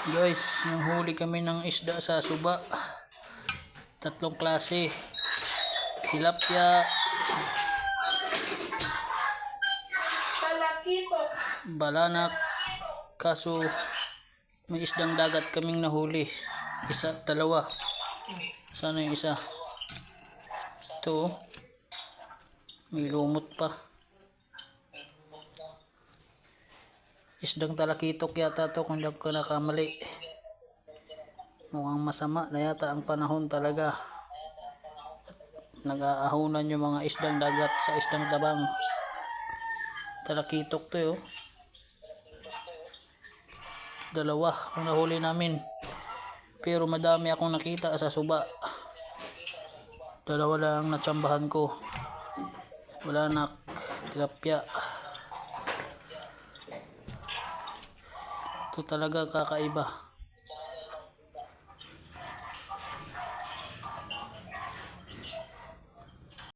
Guys, nanghuli kami ng isda sa suba. Tatlong klase. Tilapia, balanak, kaso may isdang dagat kaming nahuli. Dalawa. Sana yung isa? Ito, may lumot pa. Isdang talakitok yata to kung di ako nakamali. Mukhang masama na yata ang panahon talaga. Nag-aahunan yung mga isdang dagat sa isdang tabang. Talakitok to yun. Dalawa ang nahuli namin. Pero madami akong nakita sa suba. Dalawa lang natsambahan ko. Wala na tilapia. Ito talaga kakaiba.